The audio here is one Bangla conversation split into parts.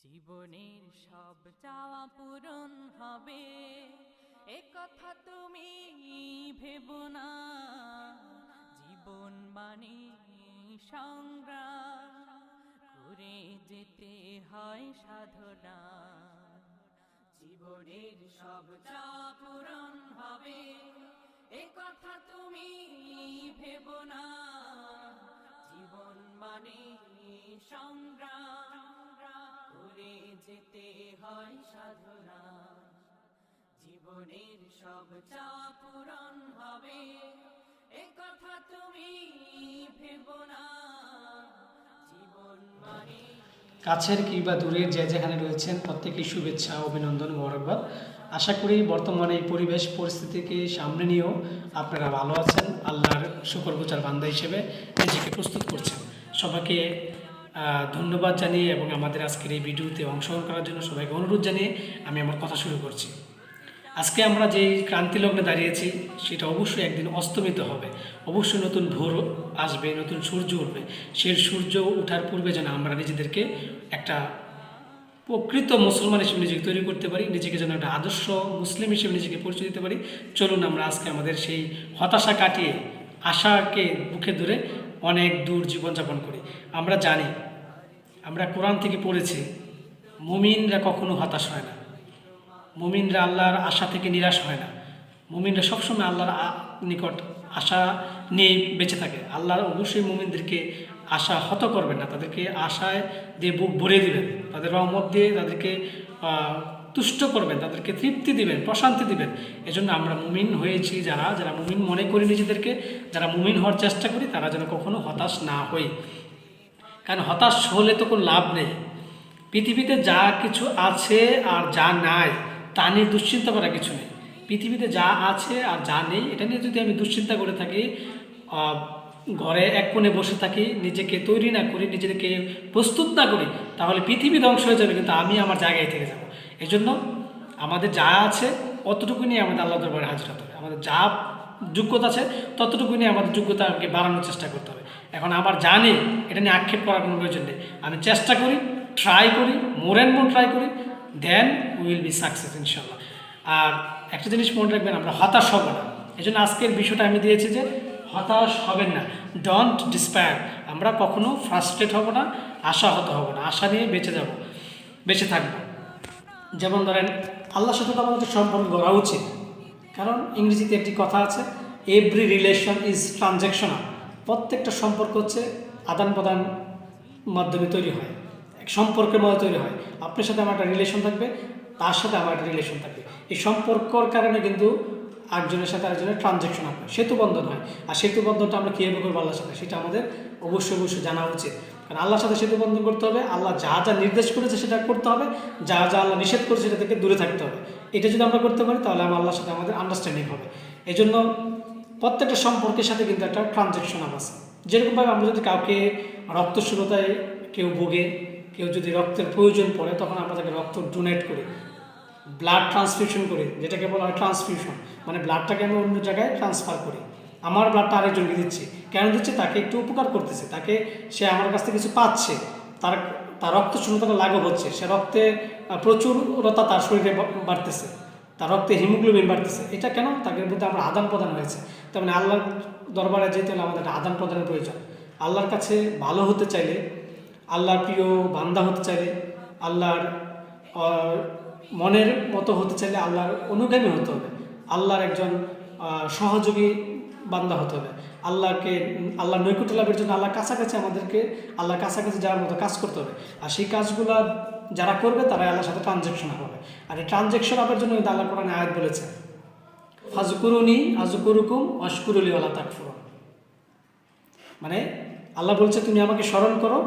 জীবনের সব চাওয়া পূরণ হবে, এ কথা তুমি ভেবো না। জীবন মানে সংগ্রাম করে যেতে হয় সাধনা। জীবনের সব চাওয়া পূরণ হবে, এ কথা তুমি ভেবো না। জীবন মানে সংগ্রাম করে যেতে হয় সাধনা। জীবনের সব চাওয়া পূরণ হবে, এ কথা তুমি ভেবো না। জীবন মানে কাছের কিংবা দূরের যে যেখানে রয়েছেন প্রত্যেকেই শুভেচ্ছা, অভিনন্দন, মোবারকবাদ। আশা করি বর্তমানে এই পরিবেশ পরিস্থিতিকে সামনে নিয়েও আপনারা ভালো আছেন, আল্লাহর শুকরগুজার বান্দা হিসেবে নিজেকে প্রস্তুত করছেন। সবাইকে ধন্যবাদ জানিয়ে এবং আমাদের আজকের এই ভিডিওতে অংশগ্রহণ করার জন্য সবাইকে অনুরোধ জানিয়ে আমি আমার কথা শুরু করছি। আজকে আমরা যেই ক্রান্তি লগ্নে দাঁড়িয়েছি সেটা অবশ্যই একদিন অস্তমিত হবে, অবশ্যই নতুন ভোর আসবে, নতুন সূর্য উঠবে। সেই সূর্য ওঠার পূর্বে যেন আমরা নিজেদেরকে একটা প্রকৃত মুসলমান হিসেবে নিজেকে তৈরি করতে পারি, নিজেকে যেন একটা আদর্শ মুসলিম হিসেবে নিজেকে পরিচয় দিতে পারি। চলুন আমরা আজকে আমাদের সেই হতাশা কাটিয়ে আশাকে বুকে ধরে অনেক দূর জীবনযাপন করি। আমরা জানি, আমরা কোরআন থেকে পড়েছি, মুমিনরা কখনো হতাশ হয় না, মুমিনরা আল্লাহর আশা থেকে নিরাশ হয় না, মুমিনরা সবসময় আল্লাহর নিকট আশা নিয়ে বেঁচে থাকে। আল্লাহ অবশ্যই মুমিনদেরকে আশা হত করবেন না, তাদেরকে আশায় দিয়ে বুক ভরিয়ে দিবেন, তাদের রহমত দিয়ে তাদেরকে তুষ্ট করবেন, তাদেরকে তৃপ্তি দিবেন, প্রশান্তি দিবেন। এজন্য আমরা মুমিন হয়েছি, যারা যারা মুমিন মনে করি নিজেদেরকে, যারা মুমিন হওয়ার চেষ্টা করি, তারা যেন কখনো হতাশ না হই। কারণ হতাশ হলে তো কোনো লাভ নেই। পৃথিবীতে যা কিছু আছে আর যা নাই তা নিয়ে দুশ্চিন্তা করা কিছু নেই। পৃথিবীতে যা আছে আর যা নেই এটা নিয়ে যদি আমি দুশ্চিন্তা করে থাকি, ঘরে এক কোণে বসে থাকি, নিজেকে তৈরি না করি, নিজেকে প্রস্তুত না করি, তাহলে পৃথিবী ধ্বংস হয়ে যাবে, কিন্তু আমি আমার জায়গায় থেকে যাব। এই জন্য আমাদের যা আছে অতটুকু নিয়ে আমাদের আল্লাহ দরবারে হাজির হতে হবে। আমাদের যা যোগ্যতা আছে ততটুকু নিয়ে আমাদের যোগ্যতাকে বাড়ানোর চেষ্টা করতে হবে। এখন আমার জানি এটা নিয়ে আক্ষেপ করার কোনো প্রয়োজন নেই। আমি চেষ্টা করি, ট্রাই করি, মোর অ্যান্ড মোর ট্রাই করি, দেন উইল বি সাকসেস ইনশাল্লাহ। আর একটা জিনিস মনে রাখবেন, আমরা হতাশ হব না। এই জন্য আজকের বিষয়টা আমি দিয়েছি যে হতাশ হবেন না, ডোন্ট ডিসপায়ার। আমরা কখনো ফ্রাস্ট্রেট হব না, আশাহত হব না, আশা নিয়ে বেঁচে থাকবো। যেমন ধরেন, আল্লাহর সাথে তো আমাদের সম্পর্ক গড়া উচিত, কারণ ইংরেজিতে একটি কথা আছে, এভরি রিলেশন ইজ ট্রানজ্যাকশনাল। প্রত্যেকটা সম্পর্ক হচ্ছে আদান প্রদান মাধ্যমে তৈরি হয়, এক সম্পর্কের মধ্যে তৈরি হয়। আপনার সাথে আমার একটা রিলেশন থাকবে, তার সাথে আমার একটা রিলেশন থাকবে। এই সম্পর্কর কারণে কিন্তু একজনের সাথে আরেকজনের ট্রানজ্যাকশন হবে, সেতু বন্ধন হয়। আর সেতু বন্ধনটা আমরা কীভাবে করবো আল্লাহর সাথে, সেটা আমাদের অবশ্যই জানা উচিত। কারণ আল্লাহর সাথে সেতু বন্ধন করতে হবে, আল্লাহ যা যা নির্দেশ করেছে সেটা করতে হবে, যা যা আল্লাহ নিষেধ করেছে সেটা থেকে দূরে থাকতে হবে। এটা যদি আমরা করতে পারি তাহলে আমার আল্লাহর সাথে আমাদের আন্ডারস্ট্যান্ডিং হবে। এই জন্য প্রত্যেকটা সম্পর্কের সাথে কিন্তু একটা ট্রানজ্যাকশন আছে। যেরকমভাবে আমরা যদি কাউকে রক্তশূন্যতায় কেউ ভোগে, কেউ যদি রক্তের প্রয়োজন পড়ে, তখন আমরা তাকে রক্ত ডোনেট করি, ব্লাড ট্রান্সফিউশন করি, যেটাকে বলা হয় ট্রান্সফিউশন। মানে ব্লাডটাকে আমি অন্য জায়গায় ট্রান্সফার করি, আমার ব্লাডটা আরেকজনকে দিচ্ছি। কেন দিচ্ছি? তাকে একটু উপকার করতেছে, তাকে সে আমার কাছ থেকে কিছু পাচ্ছে, তার তার রক্ত শূন্যতাটা লাঘব হচ্ছে, সে রক্তে প্রচুরতা তার শরীরে বাড়তেছে, তার রক্তে হিমোগ্লোবিন বাড়তেছে। এটা কেন? তাকে মধ্যে আমরা আদান প্রদান হয়েছে। তার মানে আল্লাহর দরবারে যেতে হলে আমাদের একটা আদান প্রদানের প্রয়োজন। আল্লাহর কাছে ভালো হতে চাইলে, আল্লাহর প্রিয় বান্দা হতে চাইলে, আল্লাহর মনের মতো হতে চাইলে আল্লাহর অনুগামী হতে হবে, আল্লাহর একজন সহযোগী বান্দা হতে হবে। আল্লাহর নৈকট্য লাভের জন্য আল্লাহর কাছাকাছি আমাদেরকে আল্লাহর কাছাকাছি যাওয়ার মতো কাজ করতে হবে। আর সেই কাজগুলো যারা করবে তারাই আল্লাহর সাথে ট্রানজ্যাকশন হবে। আর এই ট্রানজ্যাকশন হওয়ার জন্য আল্লাহ কোরআনে আয়াত বলেছে, ফাজকুরুনি আযকুরুকুম ওয়াশকুরুলি ওয়ালা তাকফুরুন। মানে আল্লাহ বলছে, তুমি আমাকে স্মরণ করো,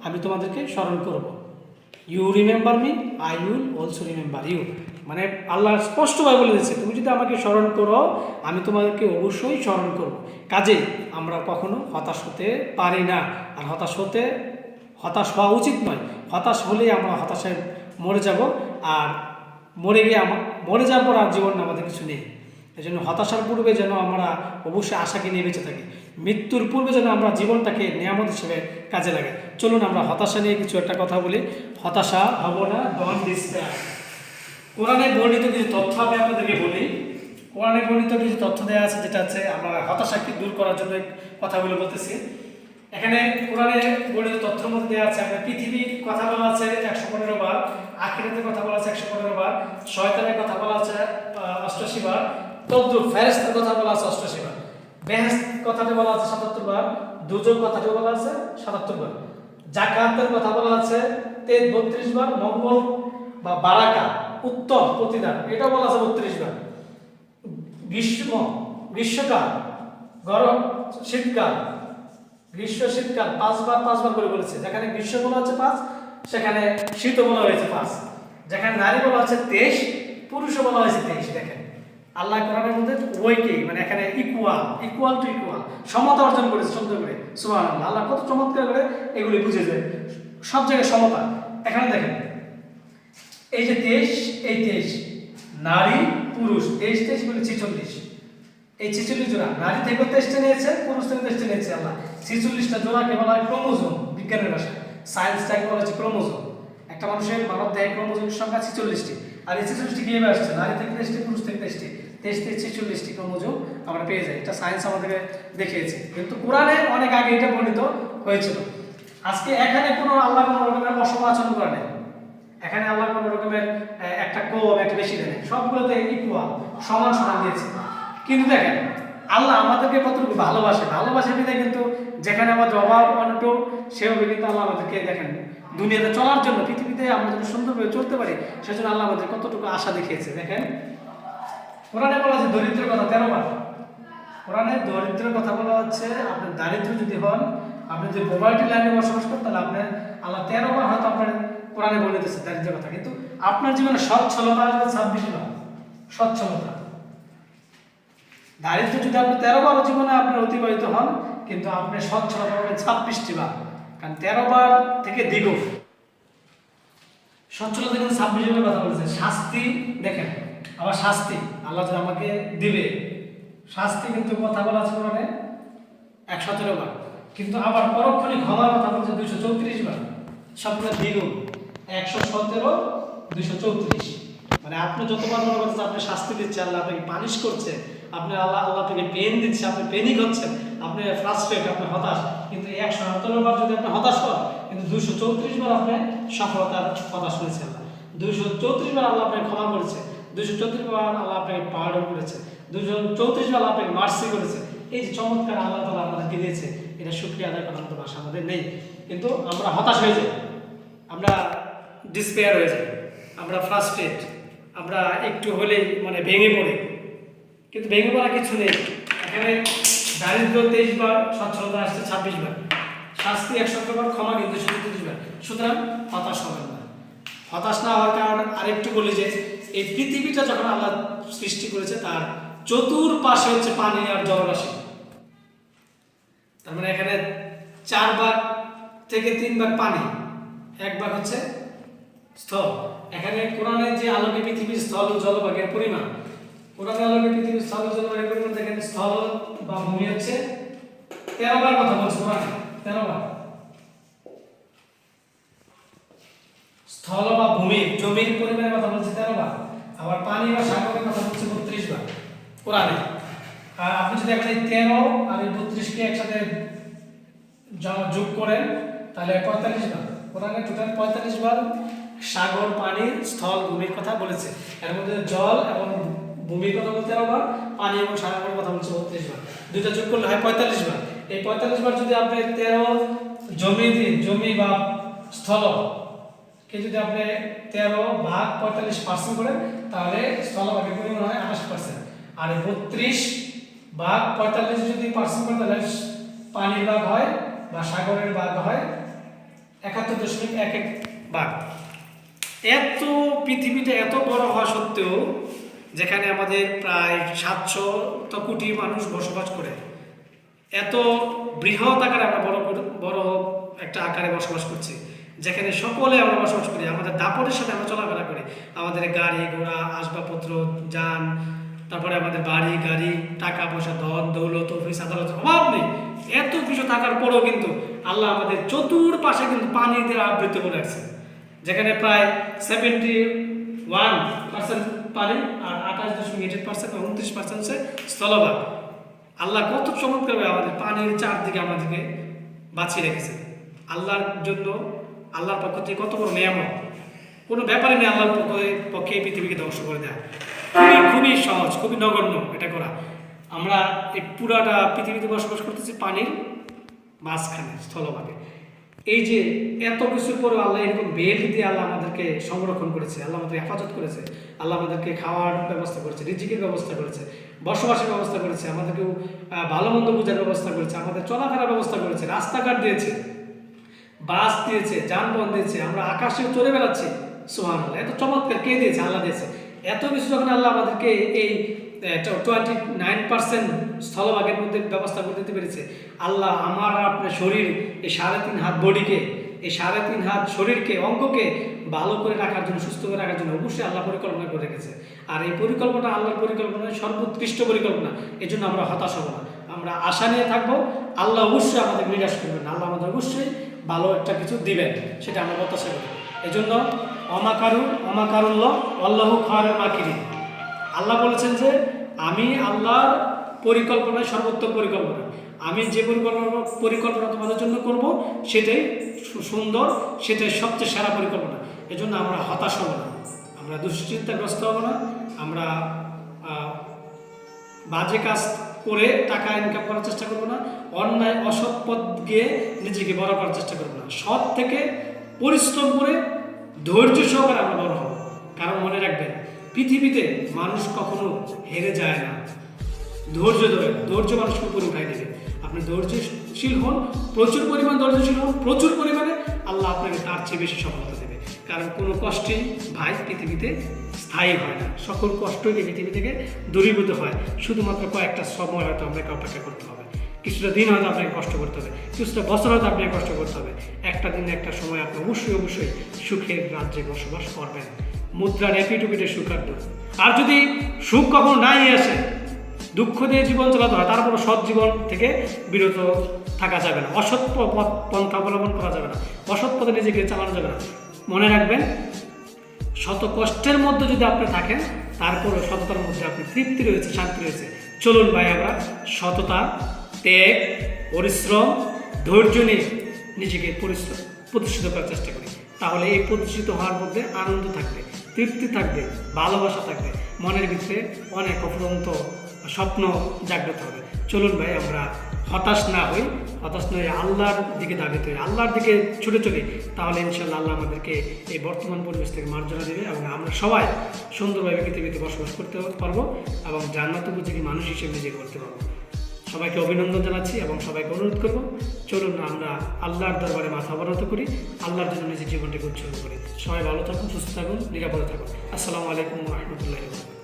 আমি তোমাদেরকে স্মরণ করব। You remember me, I will also remember you. মানে আল্লাহ স্পষ্টভাবে বলে দিচ্ছে, তুমি যদি আমাকে স্মরণ করো, আমি তোমাদেরকে অবশ্যই স্মরণ করব। কাজে আমরা কখনো হতাশ হতে পারি না। আর হতাশ হওয়া উচিত নয়। হতাশ হলেই আমরা হতাশায় মরে যাব, আর মরে যাওয়ার পর আর জীবন আমাদের কিছু নেই। এই জন্য হতাশার পূর্বে যেন আমরা অবশ্যই আশাকে নিয়ে বেঁচে থাকি, মৃত্যুর পূর্বে যেন আমরা জীবনটাকে নিয়ামত হিসেবে কাজে লাগাই। চলুন আমরা হতাশা নিয়ে কিছু একটা কথা বলি। হতাশা হব না, ডোন্ট ডিসপেয়ার। কোরআনে বর্ণিত কিছু তথ্য আমি আপনাদেরকে বলি। কোরআনে বর্ণিত কিছু তথ্য দেওয়া আছে, যেটা হচ্ছে আমরা হতাশাকে দূর করার জন্য কথাগুলো বলতেছি। এখানে কোরআনে বর্ণিত তথ্যের মধ্যে দেওয়া আছে, আপনার পৃথিবীর কথা বলা আছে 115 বার, আখিরাতের কথা বলা আছে 115 বার, শয়তানের কথা বলা আছে 88 বার, তদ্রুপ ফেরেশতার কথা বলা আছে 88 বার, বেহেশত কথাটি বলা আছে 77 বার, দুজক কথাটি বলা আছে 77 বার, জাকাতের কথা বলা আছে 32 বার, মঙ্গল বা বারাকা উত্তম প্রতিদান এটা বলা আছে 32 বার, গ্রীষ্মকাল, গরম শীতকাল, গ্রীষ্ম শীতকাল 5 বার 5 বার করে বলেছে। যেখানে গ্রীষ্ম বলা হচ্ছে 5, সেখানে শীত বলা হয়েছে 5। যেখানে নারী বলা হচ্ছে 23, পুরুষ বলা হয়েছে 23। দেখেন আল্লাহ কোরআনের মধ্যে ওইকে মানে এখানে ইকুয়াল টু ইকুয়াল সমতা অর্জন করেছে সুন্দর করে। সুবহানাল্লাহ, আল্লাহ কত চমৎকার করে এগুলি বুঝে যায়, সব জায়গায় সমতা। এখানে দেখেন এই যে 23, এই 23 নারী পুরুষ 23 23 বলে 46, এই 46 জোড়া নারী থেকে 23টা নিয়েছে, পুরুষ থেকে 23টা নিয়েছে। আল্লাহ 46টা জোড়াকে বলা হয় ক্রোমোজোম, বিজ্ঞানের ভাষায় সায়েন্সটাকে বলা হচ্ছে ক্রোমোজোম। একটা মানুষের মানব দেহে ক্রোমোজোমের সংখ্যা 46টি, আর এই 46টি কিভাবে আসছে? নারী থেকে 23টি, পুরুষ থেকে 23টি, 23 থেকে 46টি ক্রোমোজোম আমরা পেয়ে যাই। এটা সায়েন্স আমাদেরকে দেখিয়েছে, কিন্তু কোরআনে অনেক আগে এটা বর্ণিত হয়েছিল। আজকে এখানে কোনো আল্লাহ কোনো রকমের অসম আচরণ করে নেই, এখানে আল্লাহ কোনো রকমের একটা কম একটা বেশি দেয়, সবগুলোতে ইকুয়াল সমান সমান দিয়েছে। কিন্তু দেখেন আল্লাহ আমাদেরকে কতটুকু ভালোবাসে বিধায় কিন্তু যেখানে আমাদের অভাব অনটন সেভাবে কিন্তু আল্লাহ আমাদেরকে দেখেন দুনিয়াতে চলার জন্য, পৃথিবীতে আমরা যদি সুন্দরভাবে চলতে পারি সেজন্য আল্লাহ আমাদের কতটুকু আশা দেখিয়েছে। দেখেন কোরআনে বলা হচ্ছে দরিদ্রের কথা 13 বার। কোরআনে দরিদ্রের কথা বলা হচ্ছে, আপনি দারিদ্র যদি হন, আপনি যদি পভার্টি লাইনে বসবাস করেন, তাহলে আপনার আল্লাহ 13 বার হয়তো আপনার কোরআনে বলেছে দারিদ্রের কথা। কিন্তু আপনার জীবনে সচ্ছলতা আসবে 26 বার। সচ্ছলতা, দারিদ্র যদি আপনি 13 বার জীবনে আপনার অতিবাহিত হন, কিন্তু আপনি সচ্ছলতা পাবেন 26টি বার, কারণ 13 বার থেকে দ্বিগুণ সচ্ছলতা। কিন্তু 26 জনের কথা বলেছে। শাস্তি দেখেন, আবার শাস্তি আল্লাহ যদি আমাকে দিবে, শাস্তি কিন্তু কথা বলা আছে কোরআনে 117 বার, কিন্তু আবার পরক্ষণে ক্ষমার কথা বলছে 234 বার। সবগুলো দ্বিগুণ 117 234। মানে আপনি যতবার মনে করছেন আপনি শাস্তি দিচ্ছে, আল্লাহ আপনাকে পানিশ করছে, আপনি আল্লাহ আপনাকে পেন দিচ্ছে, আপনি পেনিক হচ্ছেন, আপনি ফ্রাস্ট্রেট, আপনি হতাশ, কিন্তু 117 বার যদি আপনি হতাশ হন, কিন্তু 234 বার আপনি সফলতার কথা শুনেছেন। 234 বার আল্লাহ আপনাকে ক্ষমা করেছে, 234 বার আল্লাহ আপনাকে পার্ডন করেছে, 234 বার আপনাকে মার্সি করেছে। এই যে চমৎকার আল্লাহ তাআলা আমাদেরকে দিয়েছে, এটা শুকরিয়া আদায় করার মতো ভাষা আমাদের নেই। কিন্তু আমরা হতাশ হয়ে যাই, আমরা ডিসপেয়ার হয়ে যাই, আমরা ফ্রাস্ট্রেট, আমরা একটু হলেই মানে ভেঙে পড়ি। কিন্তু ভেঙে পড়া কিছু নেই। এখানে দারিদ্র 23 বার, সচ্ছলতা আসছে 26 বার, শাস্তি 117 বার, ক্ষমা কিন্তু 37 বার। সুতরাং হতাশ হবেন না। হতাশ না হওয়ার কারণ আরেকটু বলি যে এই পৃথিবীটা যখন আল্লাহ সৃষ্টি করেছে, তার চতুর্পাশে হচ্ছে পানি আর জলরাশি। তার মানে এখানে 4 ভাগ থেকে 3 ভাগ পানি, 1 ভাগ হচ্ছে স্থল। এখানে কোরআনে যে আলোকে পৃথিবীর স্থল ও জলভাগের পরিমাণ, কোরআনে আলোকে পৃথিবীর স্থল ও জলভাগের পরিমাণ দেখেন, স্থল বা ভূমি হচ্ছে 13 বার কথা বলছে কোরআনে, 13 বার। স্থল বা ভূমি জমির পরিমাণের কথা বলছে 13 বার, আবার পানি বা সাগরের কথা বলছে 32 বার কোরআনে। আর আপনি যদি এখানে 13 আর 32 কে একসাথে যোগ করেন তাহলে 45 বার। কোরআনে টোটাল 45 বার সাগর, পানি, স্থল, ভূমির কথা বলেছে। এর মধ্যে জল এবং ভূমির কথা বলতে 13 বার, পানি এবং সাগরের কথা বলছে 32 বার। দুইটা যোগ করলে হয় 45 বার। এই 45 বার যদি আপনি 13 জমি বা স্থল কে যদি আপনি 13 ভাগ 45% করেন, তাহলে স্থলভাগের পরিমাণ হয় 28%। আর 32 ভাগ 45 যদি পার্সেন্ট করেন, তাহলে পানির ভাগ হয় বা সাগরের ভাগ হয় 71.11 ভাগ। এত পৃথিবীটা এত বড় হওয়া সত্ত্বেও, যেখানে আমাদের প্রায় 700 কোটি মানুষ বসবাস করে, এত বৃহৎ আকারে আমরা বড় একটা আকারে বসবাস করছি, যেখানে সকলে আমরা বসবাস করি, আমাদের দাপটের সাথে আমরা চলাফেরা করি, আমাদের গাড়ি ঘোড়া, আসবাবপত্র, যান তারপরে আমাদের বাড়ি গাড়ি টাকা পয়সা ধন দৌলত অফিস আদালত অভাব নেই, এত কিছু থাকার পরেও কিন্তু আল্লাহ আমাদের চতুর্পাশে কিন্তু পানি দিয়ে আবৃত করে রাখছে, যেখানে প্রায় 71% পানি আর 28.8% বা 29% হচ্ছে স্থলভাগ। আল্লাহ কত চমৎকারভাবে আমাদের পানির চারদিকে আমাদেরকে বাঁচিয়ে রেখেছে। আল্লাহর জন্য আল্লাহর পক্ষ থেকে কত বড় নিয়ামত, কোনো ব্যাপারে নেই আল্লাহর পক্ষে এই পৃথিবীকে ধ্বংস করে দেয়। খুবই খুবই সহজ, খুবই নগণ্য এটা করা। আমরা এই পুরাটা পৃথিবীতে বসবাস করতেছি পানির মাঝখানে স্থলভাগে। এই যে এত কিছুর পরে আল্লাহ এরকম বেড দিয়ে আল্লাহ আমাদেরকে সংরক্ষণ করেছে, আল্লাহ আমাদের হেফাজত করেছে, আল্লাহ আমাদেরকে খাওয়ার ব্যবস্থা করেছে, রিজিকের ব্যবস্থা করেছে, বসবাসের ব্যবস্থা করেছে, আমাদেরকেও ভালো মন্দ বোঝার ব্যবস্থা করেছে, আমাদের চলাফেরার ব্যবস্থা করেছে, রাস্তাঘাট দিয়েছে, বাস দিয়েছে, যানবাহন দিয়েছে, আমরা আকাশে চলে বেড়াচ্ছি। সুবহানাল্লাহ, এত চমৎকার কে দিয়েছে? আল্লাহ দিয়েছে। এত কিছু যখন আল্লাহ আমাদেরকে এই 29% স্থলভাগের মধ্যে ব্যবস্থা করে দিতে পেরেছে, আল্লাহ আমার আপনার শরীর এই 3.5 হাত বডিকে, এই 3.5 হাত শরীরকে, অঙ্গকে ভালো করে রাখার জন্য, সুস্থ করে রাখার জন্য অবশ্যই আল্লাহ পরিকল্পনা করে রেখেছে। আর এই পরিকল্পনা আল্লাহর পরিকল্পনা সর্বোৎকৃষ্ট পরিকল্পনা। এই জন্য আমরা হতাশ হব না, আমরা আশা নিয়ে থাকবো। আল্লাহ অবশ্যই আমাদের নিরাশ করবেন, আল্লাহ আমাদের অবশ্যই ভালো একটা কিছু দিবেন, সেটা আমরা প্রত্যাশা করি। এই জন্য অমাকারুল্লাহ আল্লাহু খায়রুল মাকিরিন। আল্লাহ বলেছেন যে আমি আল্লাহর পরিকল্পনায় সর্বোত্তম পরিকল্পনা, আমি যে পরিকল্পনা তোমাদের জন্য করব সেটাই সুন্দর, সেটাই সবচেয়ে সেরা পরিকল্পনা। এজন্য আমরা হতাশ হব না, আমরা দুশ্চিন্তাগ্রস্ত হব না, আমরা বাজে কাজ করে টাকা ইনকাম করার চেষ্টা করবো না, অন্যায় অসৎ পথ গিয়ে নিজেকে বড় করার চেষ্টা করবো না। সৎ থেকে পরিশ্রম করে ধৈর্য সহকারে আমরা বড় হব। কারণ মনে রাখবেন, পৃথিবীতে মানুষ কখনো হেরে যায় না, ধৈর্য ধরে, ধৈর্য মানুষকে উপরে উঠাই দেবে। আপনি ধৈর্যশীল হন, প্রচুর পরিমাণ ধৈর্যশীল হন, প্রচুর পরিমাণে আল্লাহ আপনাকে তার চেয়ে বেশি সফলতা দেবে। কারণ কোনো কষ্টই ভাই পৃথিবীতে স্থায়ী হয় না, সকল কষ্টই পৃথিবী থেকে দূরীভূত হয়। শুধুমাত্র কয়েকটা সময় হয়তো আপনাকে অপেক্ষা করতে হবে, কিছুটা দিন হয়তো আপনাকে কষ্ট করতে হবে, কিছুটা বছর হয়তো আপনাকে কষ্ট করতে হবে। একটা দিন একটা সময় আপনি অবশ্যই অবশ্যই সুখের রাজ্যে বসবাস করবেন। মুদ্রার এপিটুপিটে সুখ আর দুঃখ। আর যদি সুখ কখনো নাই আসে, দুঃখ দিয়ে জীবন চালাতে হয়, তারপর সৎ জীবন থেকে বিরত থাকা যাবে না, অসৎ পন্থা অবলম্বন করা যাবে না, অসৎ পথে নিজেকে চালানো যাবে না। মনে রাখবেন, শত কষ্টের মধ্যে যদি আপনি থাকেন, তারপরে সততার মধ্যে আপনি তৃপ্তি রয়েছে, শান্তি রয়েছে। চলুন ভাই, আমরা সততা, ত্যাগ, পরিশ্রম, ধৈর্য নিয়ে নিজেকে প্রতিষ্ঠিত করার চেষ্টা করি। তাহলে এই প্রতিষ্ঠিত হওয়ার মধ্যে আনন্দ থাকবে, তৃপ্তি থাকবে, ভালোবাসা থাকবে, মনের ভিতরে অনেক অফুরন্ত স্বপ্ন জাগ্রত হবে। চলুন ভাই, আমরা হতাশ না হই, হতাশ নয় আল্লাহর দিকে ধাবিত হই, আল্লাহর দিকে ছুটে চলি। তাহলে ইনশাআল্লাহ আল্লাহ আমাদেরকে এই বর্তমান পরিবেশ থেকে মার্জনা দেবে এবং আমরা সবাই সুন্দরভাবে পৃথিবীতে বসবাস করতে পারবো এবং জান্নাত উপযোগী মানুষ হিসেবে নিজে করতে পারবো। সবাইকে অভিনন্দন জানাচ্ছি এবং সবাইকে অনুরোধ করবো, চলুন আমরা আল্লাহর দরবারে মাথা অবনত করি, আল্লাহর জন্য নিজের জীবনটাকে উৎসর্গ করি। সবাই ভালো থাকুন, সুস্থ থাকুন, নিরাপদে থাকুন। আসসালামু আলাইকুম ওয়া রাহমাতুল্লাহি ওয়া বারাকাতুহু।